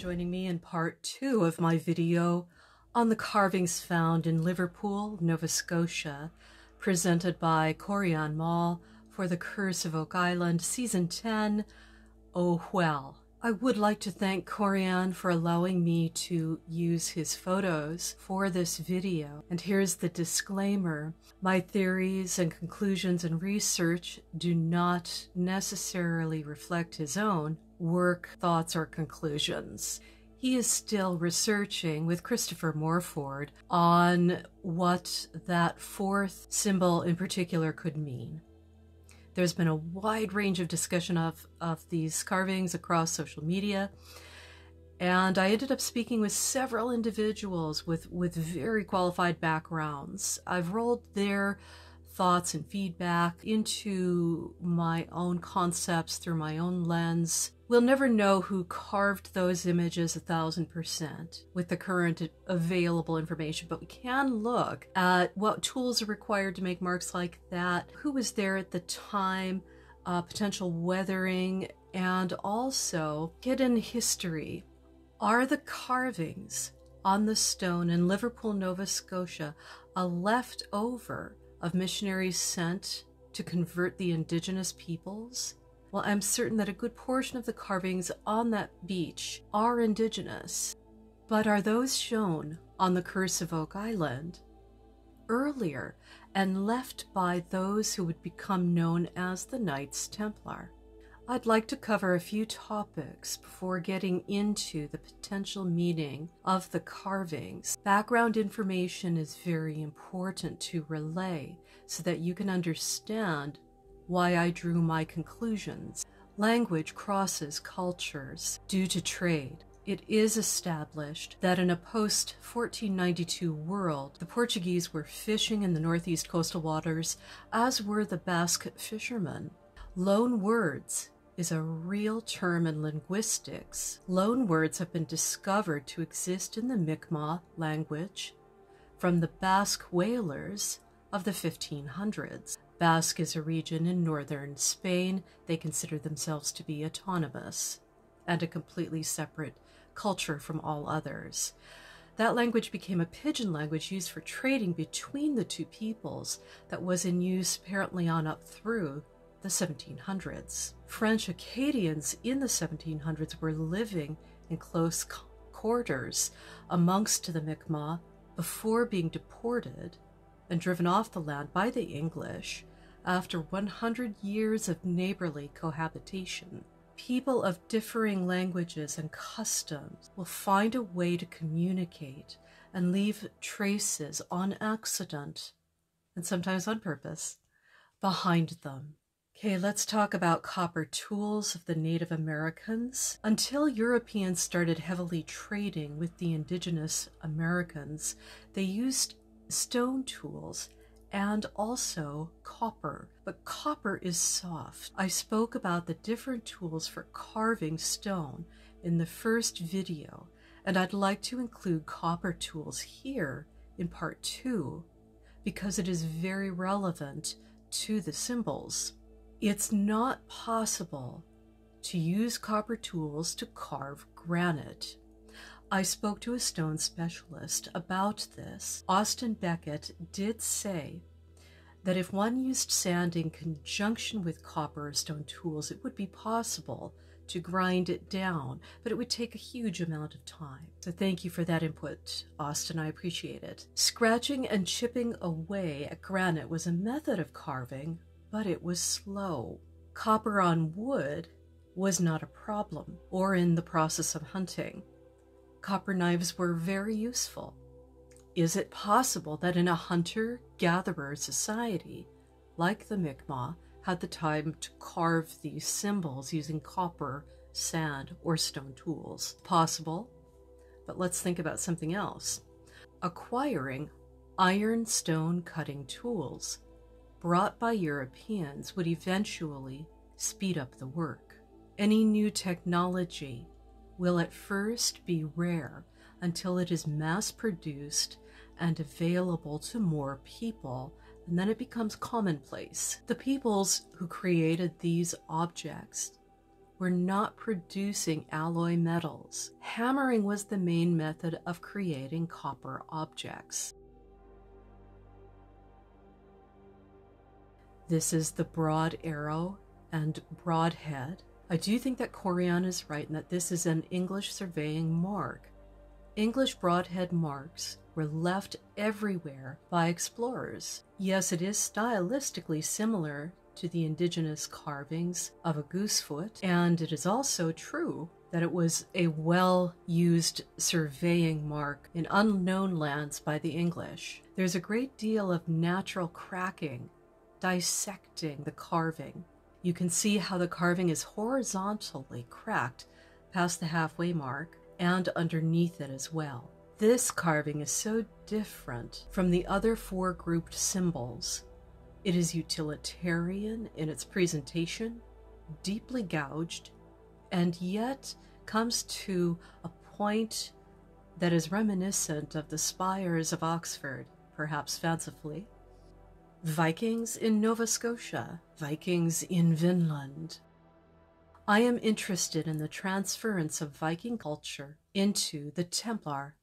joining me in part 2 of my video on the carvings found in Liverpool, Nova Scotia, presented by Corjan for the Curse of Oak Island, Season 10, Oh Well. I would like to thank Corjan for allowing me to use his photos for this video. And here's the disclaimer. My theories and conclusions and research do not necessarily reflect his own work, thoughts, or conclusions. He is still researching with Christopher Morford on what that fourth symbol in particular could mean. There's been a wide range of discussion of these carvings across social media, and I ended up speaking with several individuals with very qualified backgrounds. I've rolled their thoughts and feedback into my own concepts through my own lens. We'll never know who carved those images 1000% with the current available information, but we can look at what tools are required to make marks like that, who was there at the time, potential weathering, and also hidden history. Are the carvings on the stone in Liverpool, Nova Scotia, a leftover of missionaries sent to convert the indigenous peoples? Well, I'm certain that a good portion of the carvings on that beach are indigenous, but are those shown on the Curse of Oak Island earlier and left by those who would become known as the Knights Templar? I'd like to cover a few topics before getting into the potential meaning of the carvings. Background information is very important to relay so that you can understand why I drew my conclusions. Language crosses cultures due to trade. It is established that in a post-1492 world, the Portuguese were fishing in the northeast coastal waters, as were the Basque fishermen. Loan words is a real term in linguistics. Loan words have been discovered to exist in the Mi'kmaq language from the Basque whalers of the 1500s. Basque is a region in northern Spain. They consider themselves to be autonomous and a completely separate culture from all others. That language became a pidgin language used for trading between the two peoples that was in use apparently on up through the 1700s. French Acadians in the 1700s were living in close quarters amongst the Mi'kmaq before being deported and driven off the land by the English after 100 years of neighborly cohabitation. People of differing languages and customs will find a way to communicate and leave traces on accident, and sometimes on purpose, behind them. Okay, let's talk about copper tools of the Native Americans. Until Europeans started heavily trading with the indigenous Americans, they used stone tools and also copper, but copper is soft. I spoke about the different tools for carving stone in the first video, and I'd like to include copper tools here in part 2 because it is very relevant to the symbols. It's not possible to use copper tools to carve granite. I spoke to a stone specialist about this. Austin Beckett did say that if one used sand in conjunction with copper or stone tools, it would be possible to grind it down, but it would take a huge amount of time. So thank you for that input, Austin. I appreciate it. Scratching and chipping away at granite was a method of carving, but it was slow. Copper on wood was not a problem, or in the process of hunting. Copper knives were very useful. Is it possible that in a hunter-gatherer society, like the Mi'kmaq, had the time to carve these symbols using copper, sand, or stone tools? Possible, but let's think about something else. Acquiring iron stone cutting tools brought by Europeans would eventually speed up the work. Any new technology will at first be rare until it is mass-produced and available to more people, and then it becomes commonplace. The peoples who created these objects were not producing alloy metals. Hammering was the main method of creating copper objects. This is the broad arrow and broadhead. I do think that Corjan is right in that this is an English surveying mark. English broadhead marks were left everywhere by explorers. Yes, it is stylistically similar to the indigenous carvings of a goosefoot, and it is also true that it was a well-used surveying mark in unknown lands by the English. There's a great deal of natural cracking, dissecting the carving. You can see how the carving is horizontally cracked past the halfway mark and underneath it as well. This carving is so different from the other four grouped symbols. It is utilitarian in its presentation, deeply gouged, and yet comes to a point that is reminiscent of the spires of Oxford, perhaps fancifully. Vikings in Nova Scotia, Vikings in Vinland. I am interested in the transference of Viking culture into the Templar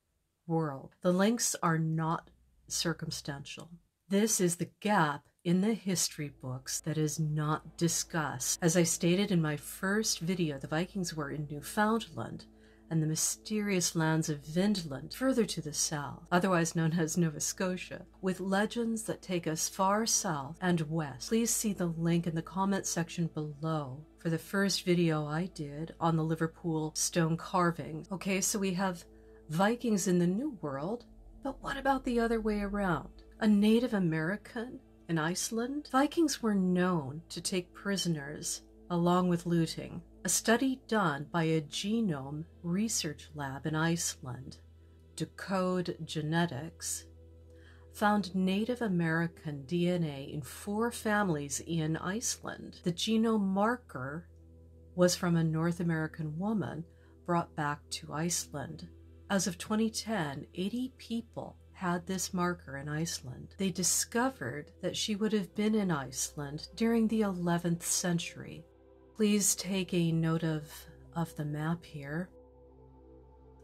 world. The links are not circumstantial. This is the gap in the history books that is not discussed. As I stated in my first video, the Vikings were in Newfoundland and the mysterious lands of Vinland further to the south, otherwise known as Nova Scotia, with legends that take us far south and west. Please see the link in the comment section below for the first video I did on the Liverpool stone carvings. Okay, so we have Vikings in the New World, but what about the other way around? A Native American in Iceland? Vikings were known to take prisoners along with looting. A study done by a genome research lab in Iceland, Decode Genetics, found Native American DNA in 4 families in Iceland. The genome marker was from a North American woman brought back to Iceland. As of 2010, 80 people had this marker in Iceland. They discovered that she would have been in Iceland during the 11th century. Please take a note of the map here.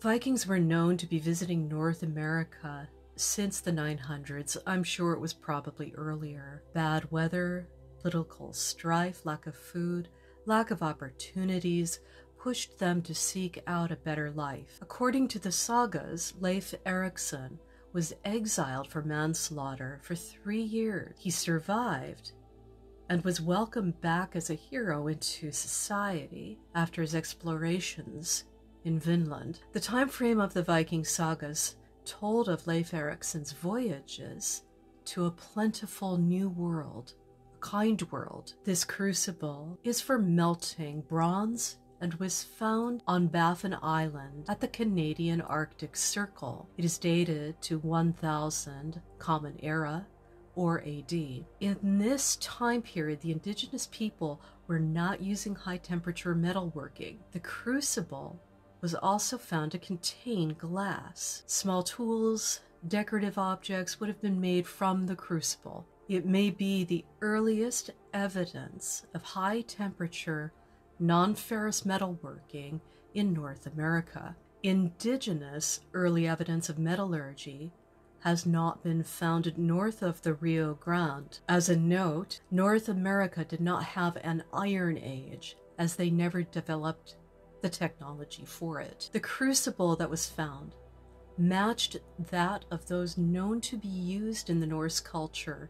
Vikings were known to be visiting North America since the 900s. I'm sure it was probably earlier. Bad weather, political strife, lack of food, lack of opportunities pushed them to seek out a better life. According to the sagas, Leif Erikson was exiled for manslaughter for 3 years. He survived and was welcomed back as a hero into society after his explorations in Vinland. The time frame of the Viking sagas told of Leif Erikson's voyages to a plentiful new world, a kind world. This crucible is for melting bronze and was found on Baffin Island at the Canadian Arctic Circle. It is dated to 1000 Common Era or AD. In this time period, the indigenous people were not using high-temperature metalworking. The crucible was also found to contain glass. Small tools, decorative objects would have been made from the crucible. It may be the earliest evidence of high-temperature, non-ferrous metalworking in North America. Indigenous early evidence of metallurgy has not been found north of the Rio Grande. As a note, North America did not have an Iron Age, as they never developed the technology for it. The crucible that was found matched that of those known to be used in the Norse culture.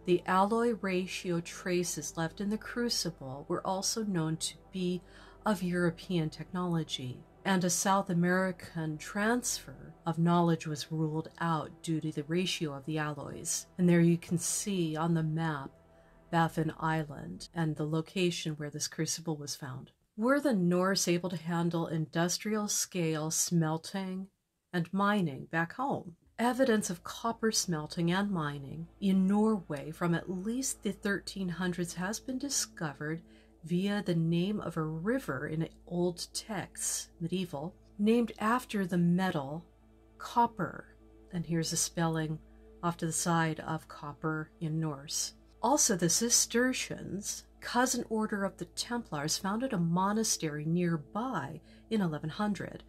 The alloy ratio traces left in the crucible were also known to be of European technology, and a South American transfer of knowledge was ruled out due to the ratio of the alloys. And there you can see on the map Baffin Island and the location where this crucible was found. Were the Norse able to handle industrial scale smelting and mining back home? Evidence of copper smelting and mining in Norway from at least the 1300s has been discovered via the name of a river in old texts, medieval, named after the metal copper. And here's a spelling off to the side of copper in Norse. Also, the Cistercians, cousin order of the Templars, founded a monastery nearby in 1100,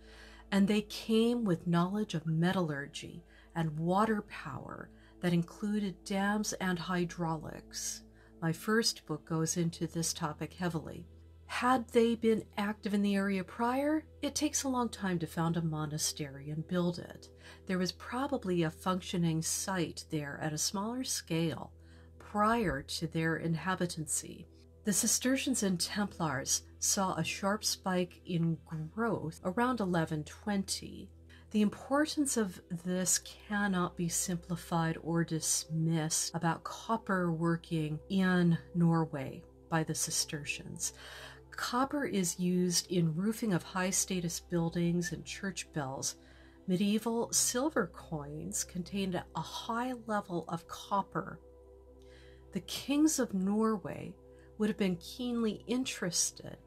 and they came with knowledge of metallurgy and water power that included dams and hydraulics. My first book goes into this topic heavily. Had they been active in the area prior, it takes a long time to found a monastery and build it. There was probably a functioning site there at a smaller scale prior to their inhabitancy. The Cistercians and Templars saw a sharp spike in growth around 1120. The importance of this cannot be simplified or dismissed about copper working in Norway by the Cistercians. Copper is used in roofing of high-status buildings and church bells. Medieval silver coins contained a high level of copper. The kings of Norway would have been keenly interested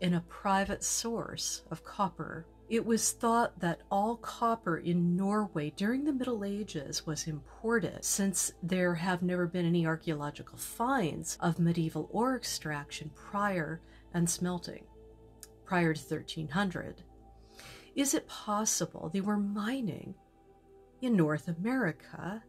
in a private source of copper. It was thought that all copper in Norway during the Middle Ages was imported, since there have never been any archaeological finds of medieval ore extraction and smelting prior to 1300. Is it possible they were mining in North America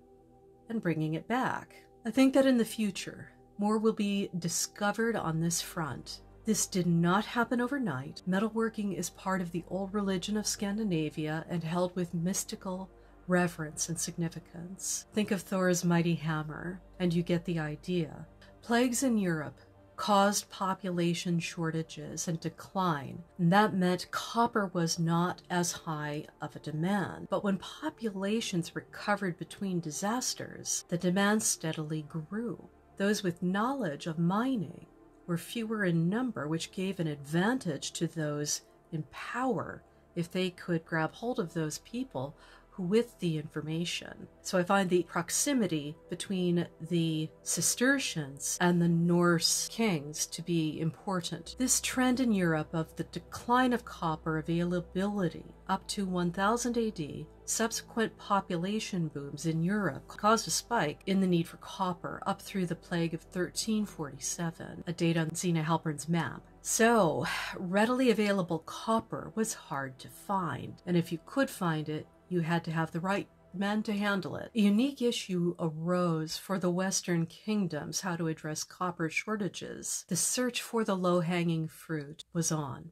and bringing it back? I think that in the future, more will be discovered on this front. This did not happen overnight. Metalworking is part of the old religion of Scandinavia and held with mystical reverence and significance. Think of Thor's mighty hammer, and you get the idea. Plagues in Europe caused population shortages and decline, and that meant copper was not as high of a demand. But when populations recovered between disasters, the demand steadily grew. Those with knowledge of mining were fewer in number, which gave an advantage to those in power if they could grab hold of those people with the information. So I find the proximity between the Cistercians and the Norse kings to be important. This trend in Europe of the decline of copper availability up to 1000 AD, subsequent population booms in Europe caused a spike in the need for copper up through the plague of 1347, a date on Zena Halpern's map. So, readily available copper was hard to find, and if you could find it, you had to have the right men to handle it. A unique issue arose for the Western kingdoms how to address copper shortages. The search for the low-hanging fruit was on.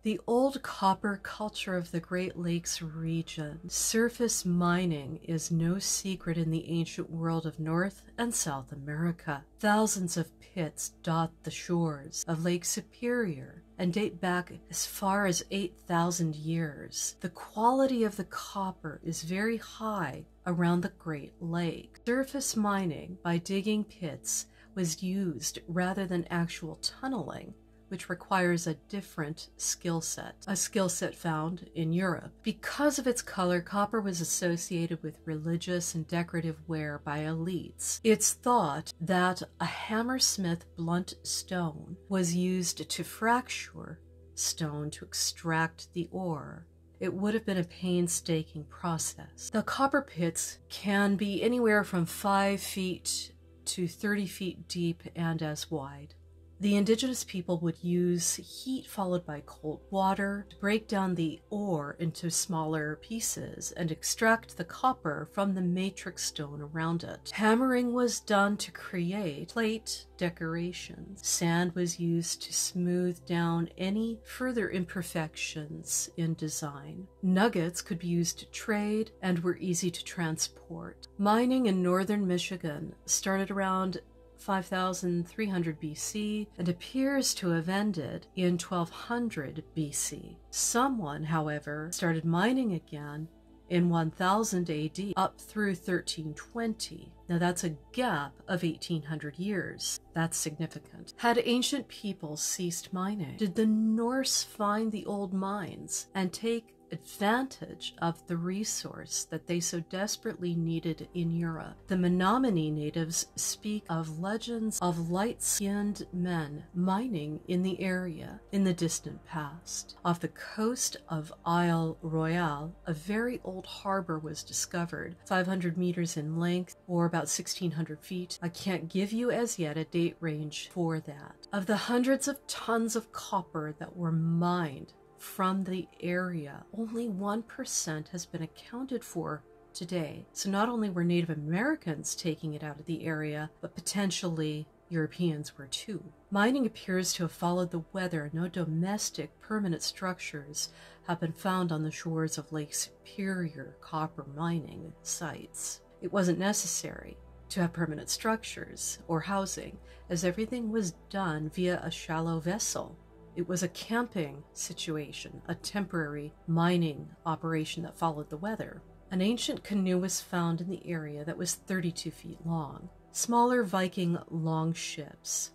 The old copper culture of the Great Lakes region. Surface mining is no secret in the ancient world of North and South America. Thousands of pits dot the shores of Lake Superior and date back as far as 8,000 years. The quality of the copper is very high around the Great Lake. Surface mining by digging pits was used rather than actual tunneling, which requires a different skill set, a skill set found in Europe. Because of its color, copper was associated with religious and decorative wear by elites. It's thought that a hammersmith blunt stone was used to fracture stone to extract the ore. It would have been a painstaking process. The copper pits can be anywhere from 5 feet to 30 feet deep and as wide. The indigenous people would use heat followed by cold water to break down the ore into smaller pieces and extract the copper from the matrix stone around it. Hammering was done to create plate decorations. Sand was used to smooth down any further imperfections in design. Nuggets could be used to trade and were easy to transport. Mining in northern Michigan started around 5300 BC and appears to have ended in 1200 BC. Someone, however, started mining again in 1000 AD up through 1320. Now that's a gap of 1800 years. That's significant. Had ancient peoples ceased mining? Did the Norse find the old mines and take advantage of the resource that they so desperately needed in Europe. The Menominee natives speak of legends of light-skinned men mining in the area in the distant past. Off the coast of Isle Royale, a very old harbor was discovered, 500 meters in length, or about 1,600 feet. I can't give you as yet a date range for that. Of the hundreds of tons of copper that were mined from the area, only 1% has been accounted for today. So not only were Native Americans taking it out of the area, but potentially Europeans were too. Mining appears to have followed the weather. No domestic permanent structures have been found on the shores of Lake Superior copper mining sites. It wasn't necessary to have permanent structures or housing, as everything was done via a shallow vessel. It was a camping situation, a temporary mining operation that followed the weather. An ancient canoe was found in the area that was 32 feet long. Smaller Viking longships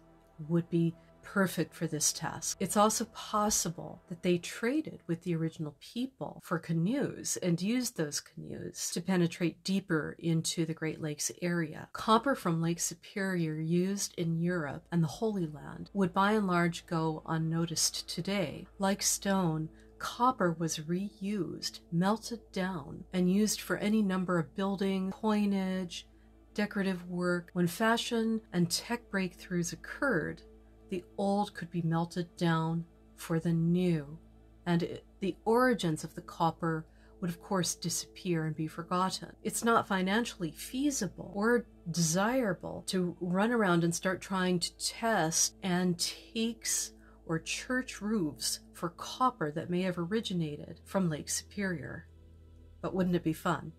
would be perfect for this task. It's also possible that they traded with the original people for canoes and used those canoes to penetrate deeper into the Great Lakes area. Copper from Lake Superior used in Europe and the Holy Land would by and large go unnoticed today. Like stone, copper was reused, melted down, and used for any number of building, coinage, decorative work. When fashion and tech breakthroughs occurred, the old could be melted down for the new, and the origins of the copper would of course disappear and be forgotten. It's not financially feasible or desirable to run around and start trying to test antiques or church roofs for copper that may have originated from Lake Superior. But wouldn't it be fun?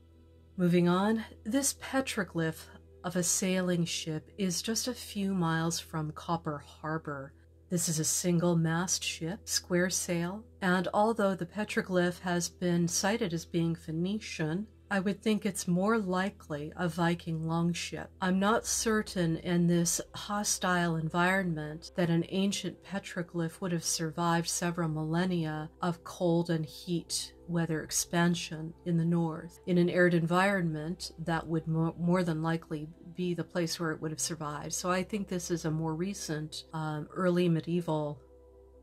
Moving on, this petroglyph of a sailing ship is just a few miles from Copper Harbor. This is a single-mast ship, square sail, and although the petroglyph has been cited as being Phoenician, I would think it's more likely a Viking longship. I'm not certain in this hostile environment that an ancient petroglyph would have survived several millennia of cold and heat weather expansion in the north. In an arid environment, that would more than likely be the place where it would have survived. So I think this is a more recent, early medieval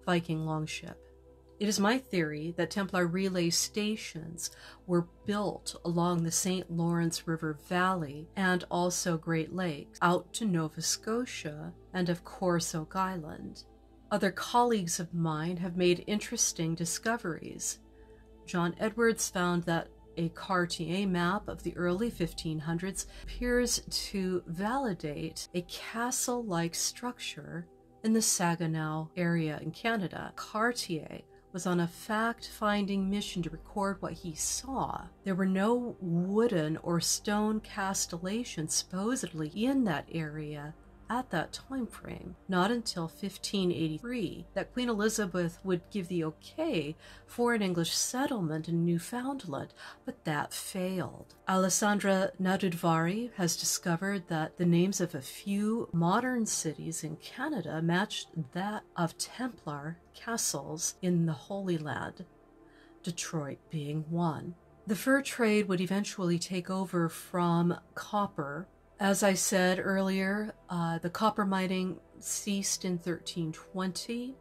Viking longship. It is my theory that Templar relay stations were built along the St. Lawrence River Valley and also Great Lakes out to Nova Scotia and of course Oak Island. Other colleagues of mine have made interesting discoveries. John Edwards found that a Cartier map of the early 1500s appears to validate a castle-like structure in the Saginaw area in Canada. Cartier was on a fact-finding mission to record what he saw. There were no wooden or stone castellations supposedly in that area at that time frame, not until 1583 that Queen Elizabeth would give the okay for an English settlement in Newfoundland, but that failed. Alessandra Nadudvari has discovered that the names of a few modern cities in Canada matched that of Templar castles in the Holy Land, Detroit being one. The fur trade would eventually take over from copper. As I said earlier, the copper mining ceased in 1320.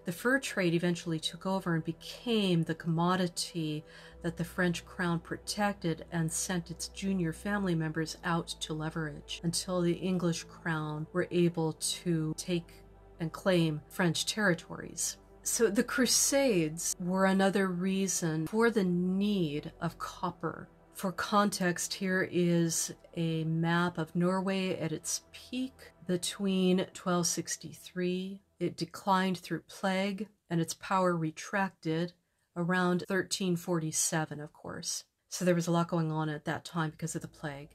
The fur trade eventually took over and became the commodity that the French crown protected and sent its junior family members out to leverage until the English crown were able to take and claim French territories. So the Crusades were another reason for the need of copper. For context, here is a map of Norway at its peak between 1263. It declined through plague, and its power retracted around 1347, of course. So there was a lot going on at that time because of the plague.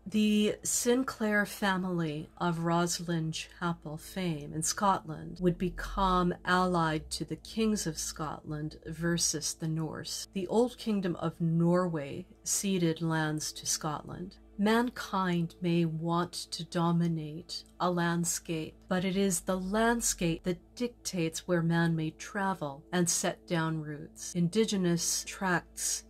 The Sinclair family of Roslin Chapel fame in Scotland would become allied to the kings of Scotland versus the Norse. The Old Kingdom of Norway ceded lands to Scotland. Mankind may want to dominate a landscape, but it is the landscape that dictates where man may travel and set down roots. Indigenous tracts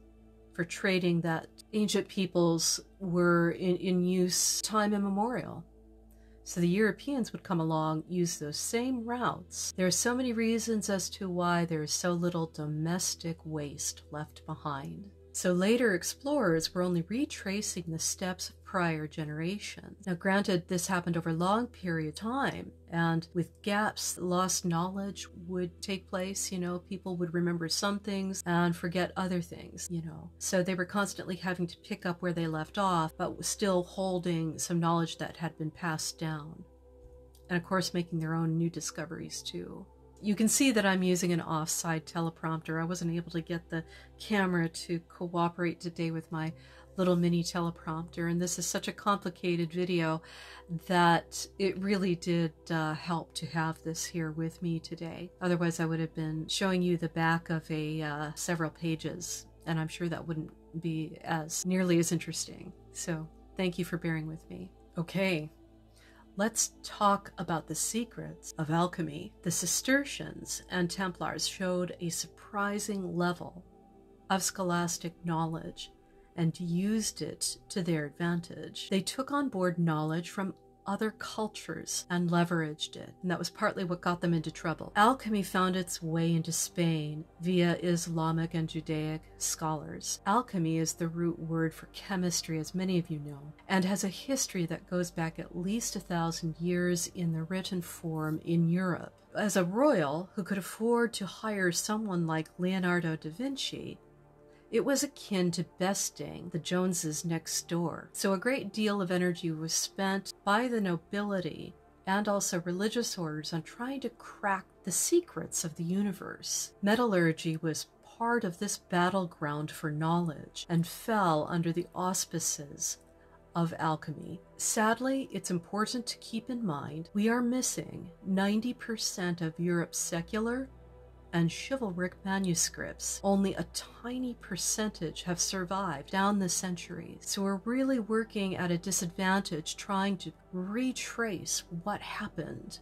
for trading that ancient peoples were in use time immemorial. So the Europeans would come along, use those same routes. There are so many reasons as to why there is so little domestic waste left behind. So later explorers were only retracing the steps of prior generations. Now granted, this happened over a long period of time, and with gaps, lost knowledge would take place. People would remember some things and forget other things, So they were constantly having to pick up where they left off, but still holding some knowledge that had been passed down. And of course, making their own new discoveries too. You can see that I'm using an offside teleprompter. I wasn't able to get the camera to cooperate today with my little mini teleprompter, and this is such a complicated video that it really did help to have this here with me today. Otherwise, I would have been showing you the back of several pages, and I'm sure that wouldn't be nearly as interesting. So thank you for bearing with me. Okay. Let's talk about the secrets of alchemy. The Cistercians and Templars showed a surprising level of scholastic knowledge and used it to their advantage. They took on board knowledge from other cultures and leveraged it, and that was partly what got them into trouble. Alchemy found its way into Spain via Islamic and Judaic scholars. Alchemy is the root word for chemistry, as many of you know, and has a history that goes back at least 1,000 years in the written form in Europe. As a royal who could afford to hire someone like Leonardo da Vinci, it was akin to besting the Joneses next door. So a great deal of energy was spent by the nobility and also religious orders on trying to crack the secrets of the universe. Metallurgy was part of this battleground for knowledge and fell under the auspices of alchemy. Sadly, it's important to keep in mind we are missing 90% of Europe's secular and chivalric manuscripts. Only a tiny percentage have survived down the centuries. So we're really working at a disadvantage trying to retrace what happened.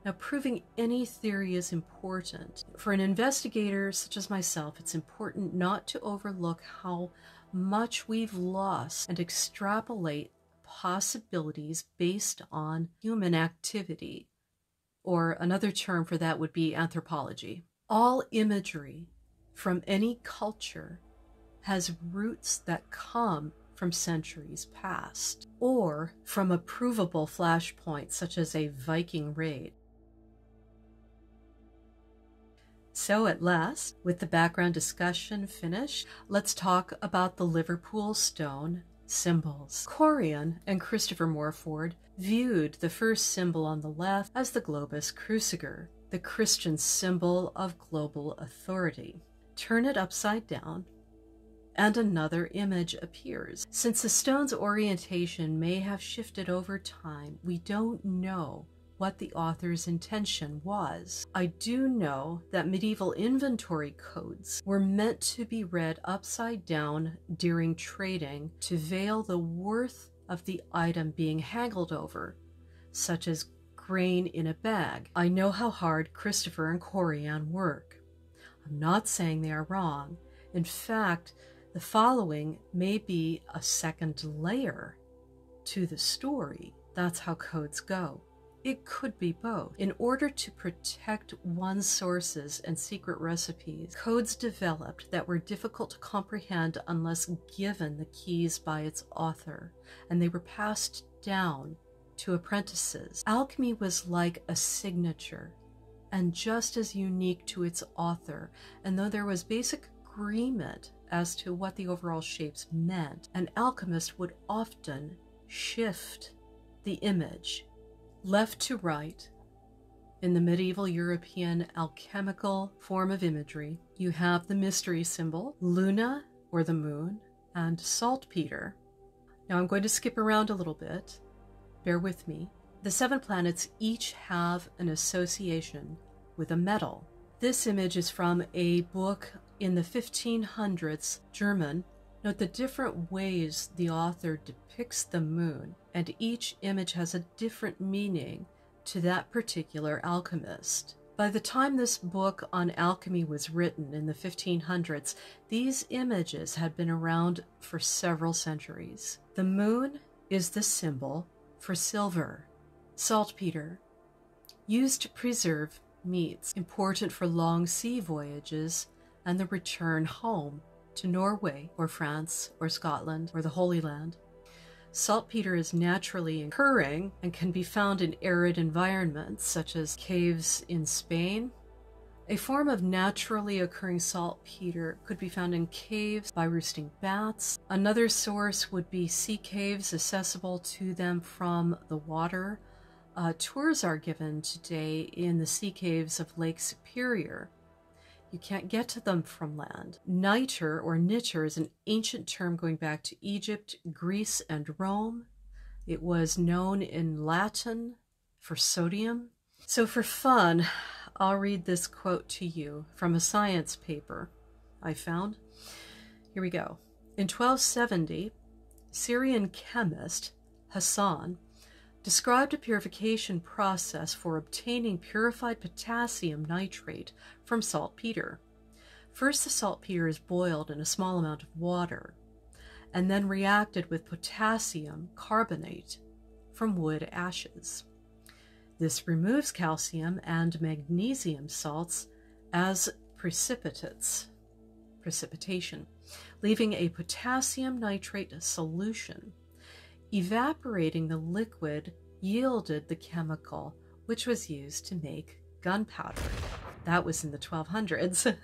Now, proving any theory is important. For an investigator such as myself, it's important not to overlook how much we've lost and extrapolate possibilities based on human activity. Or another term for that would be anthropology. All imagery from any culture has roots that come from centuries past, or from a provable flashpoint such as a Viking raid. So at last, with the background discussion finished, let's talk about the Liverpool stone symbols. Corjan and Christopher Morford viewed the first symbol on the left as the globus cruciger, the Christian symbol of global authority. Turn it upside down, and another image appears. Since the stone's orientation may have shifted over time, we don't know what the author's intention was. I do know that medieval inventory codes were meant to be read upside down during trading to veil the worth of the item being haggled over, such as grain in a bag. I know how hard Christopher and Corjan work. I'm not saying they are wrong. In fact, the following may be a second layer to the story. That's how codes go. It could be both. In order to protect one's sources and secret recipes, codes developed that were difficult to comprehend unless given the keys by its author, and they were passed down to apprentices. Alchemy was like a signature, and just as unique to its author, and though there was basic agreement as to what the overall shapes meant, an alchemist would often shift the image left to right. In the medieval European alchemical form of imagery, you have the mystery symbol, Luna, or the moon, and saltpeter. Now I'm going to skip around a little bit. Bear with me. The 7 planets each have an association with a metal. This image is from a book in the 1500s, German, Note the different ways the author depicts the moon, and each image has a different meaning to that particular alchemist. By the time this book on alchemy was written in the 1500s, these images had been around for several centuries. The moon is the symbol for silver, saltpeter, used to preserve meats, important for long sea voyages and the return home to Norway or France or Scotland or the Holy Land. Saltpeter is naturally occurring and can be found in arid environments such as caves in Spain. A form of naturally occurring saltpeter could be found in caves by roosting bats. Another source would be sea caves accessible to them from the water. Tours are given today in the sea caves of Lake Superior. You can't get to them from land. Nitre or nitre is an ancient term going back to Egypt, Greece, and Rome. It was known in Latin for sodium. So for fun, I'll read this quote to you from a science paper I found. Here we go. In 1270, Syrian chemist Hassan described a purification process for obtaining purified potassium nitrate from saltpeter. First, the saltpeter is boiled in a small amount of water and then reacted with potassium carbonate from wood ashes. This removes calcium and magnesium salts as precipitation, leaving a potassium nitrate solution. Evaporating the liquid yielded the chemical which was used to make gunpowder. That was in the 1200s.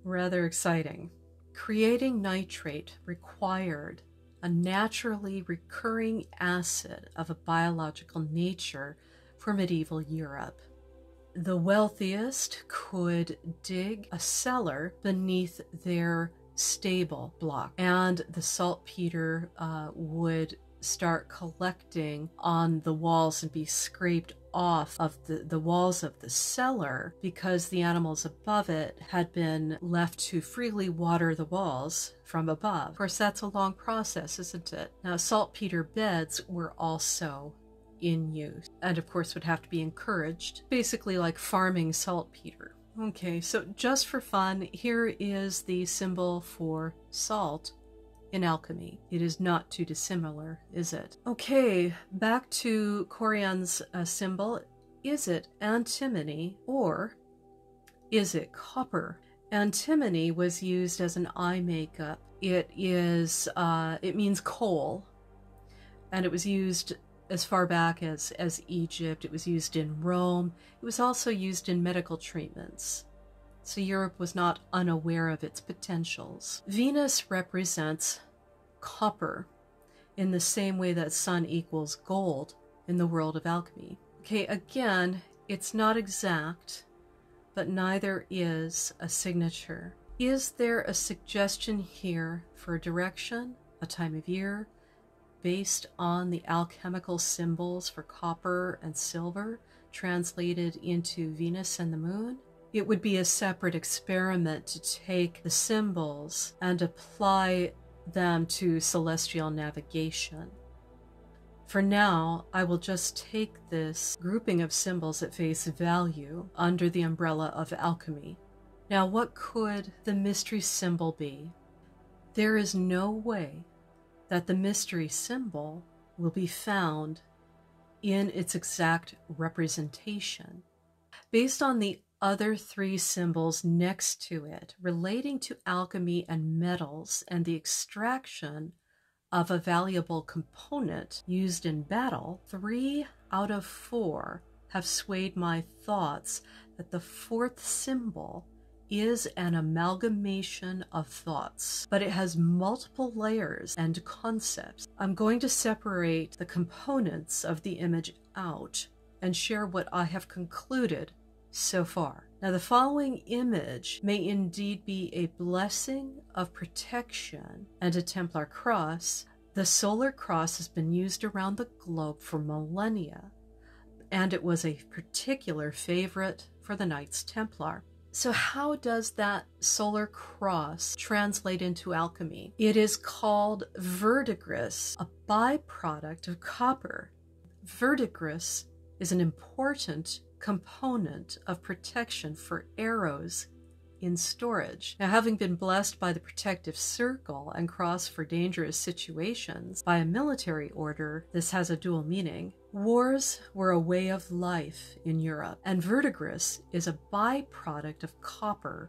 Rather exciting. Creating nitrate required a naturally recurring acid of a biological nature for medieval Europe. The wealthiest could dig a cellar beneath their stable block, and the saltpeter would start collecting on the walls and be scraped off of the walls of the cellar because the animals above it had been left to freely water the walls from above. Of course, that's a long process, isn't it? Now, saltpeter beds were also in use and of course would have to be encouraged, basically like farming saltpeter. Okay, so just for fun, here is the symbol for salt in alchemy. It is not too dissimilar, is it? Okay, back to Corjan's symbol. Is it antimony or is it copper? Antimony was used as an eye makeup. It means coal, and it was used as far back as Egypt. It was used in Rome. It was also used in medical treatments. So Europe was not unaware of its potentials. Venus represents copper in the same way that sun equals gold in the world of alchemy. Okay, again, it's not exact, but neither is a signature. Is there a suggestion here for a direction, a time of year, based on the alchemical symbols for copper and silver translated into Venus and the moon? It would be a separate experiment to take the symbols and apply them to celestial navigation. For now, I will just take this grouping of symbols at face value under the umbrella of alchemy. Now, what could the mystery symbol be? There is no way that the mystery symbol will be found in its exact representation. Based on the other three symbols next to it relating to alchemy and metals and the extraction of a valuable component used in battle, 3 out of 4 have swayed my thoughts that the fourth symbol is an amalgamation of thoughts, but it has multiple layers and concepts. I'm going to separate the components of the image out and share what I have concluded so far. Now, the following image may indeed be a blessing of protection and a Templar cross. The solar cross has been used around the globe for millennia, and it was a particular favorite for the Knights Templar. So how does that solar cross translate into alchemy? It is called verdigris, a byproduct of copper. Verdigris is an important component of protection for arrows in storage. Now, having been blessed by the protective circle and cross for dangerous situations by a military order, this has a dual meaning. Wars were a way of life in Europe, and verdigris is a byproduct of copper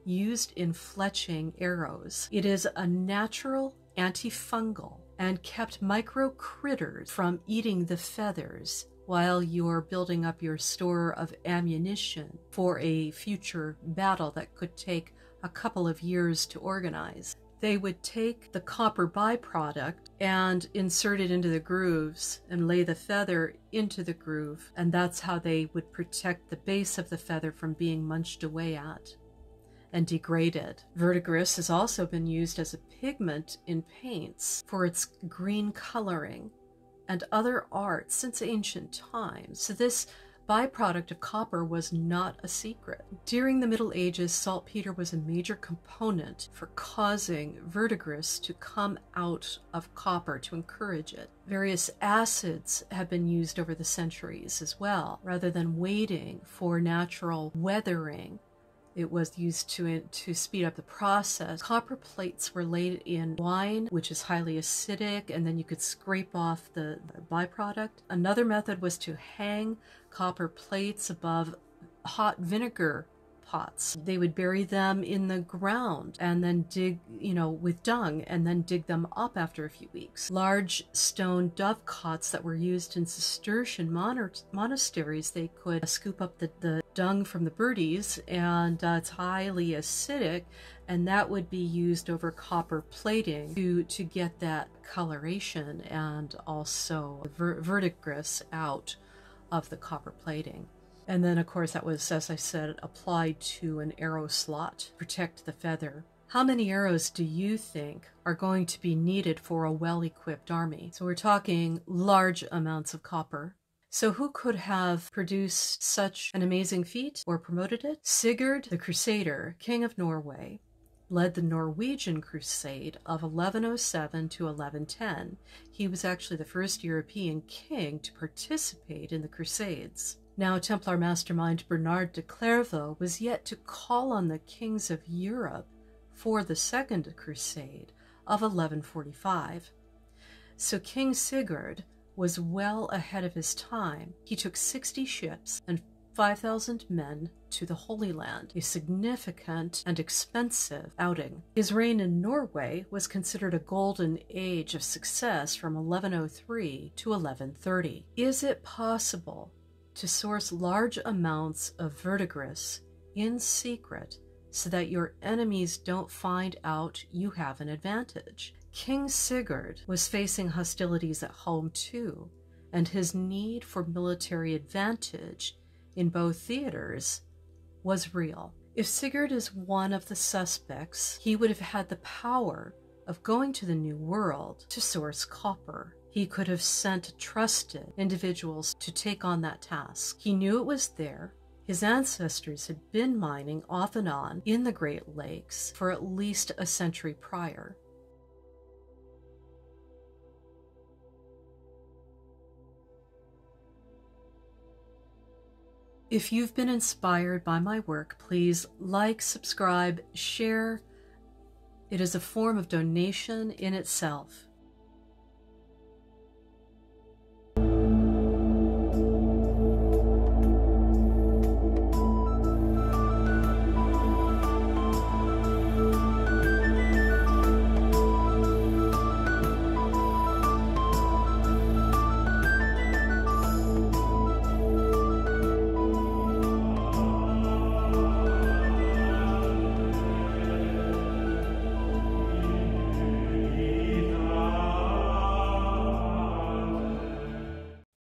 used in fletching arrows. It is a natural antifungal and kept micro critters from eating the feathers while you're building up your store of ammunition for a future battle that could take a couple of years to organize. They would take the copper byproduct and insert it into the grooves and lay the feather into the groove, and that's how they would protect the base of the feather from being munched away at and degraded. Verdigris has also been used as a pigment in paints for its green coloring and other art since ancient times. So this byproduct of copper was not a secret. During the Middle Ages, saltpeter was a major component for causing verdigris to come out of copper to encourage it. Various acids have been used over the centuries as well. Rather than waiting for natural weathering, it was used to speed up the process. Copper plates were laid in wine, which is highly acidic, and then you could scrape off the byproduct. Another method was to hang copper plates above hot vinegar pots. They would bury them in the ground and then dig, with dung, and then dig them up after a few weeks. Large stone dovecots that were used in Cistercian monasteries, they could scoop up the dung from the birdies, and it's highly acidic, and that would be used over copper plating to get that coloration and also verdigris out of the copper plating. And then, of course, that was, as I said, applied to an arrow slot to protect the feather. How many arrows do you think are going to be needed for a well-equipped army? So we're talking large amounts of copper. So who could have produced such an amazing feat or promoted it? Sigurd the Crusader, King of Norway, led the Norwegian Crusade of 1107 to 1110. He was actually the first European king to participate in the Crusades. Now, Templar mastermind Bernard de Clairvaux was yet to call on the kings of Europe for the Second Crusade of 1145. So King Sigurd was well ahead of his time. He took 60 ships and 5,000 men to the Holy Land, a significant and expensive outing. His reign in Norway was considered a golden age of success from 1103 to 1130. Is it possible to source large amounts of verdigris in secret so that your enemies don't find out you have an advantage? King Sigurd was facing hostilities at home too, and his need for military advantage in both theaters was real. If Sigurd is one of the suspects, he would have had the power of going to the New World to source copper. He could have sent trusted individuals to take on that task. He knew it was there. His ancestors had been mining off and on in the Great Lakes for at least a century prior. If you've been inspired by my work, please like, subscribe, share. It is a form of donation in itself.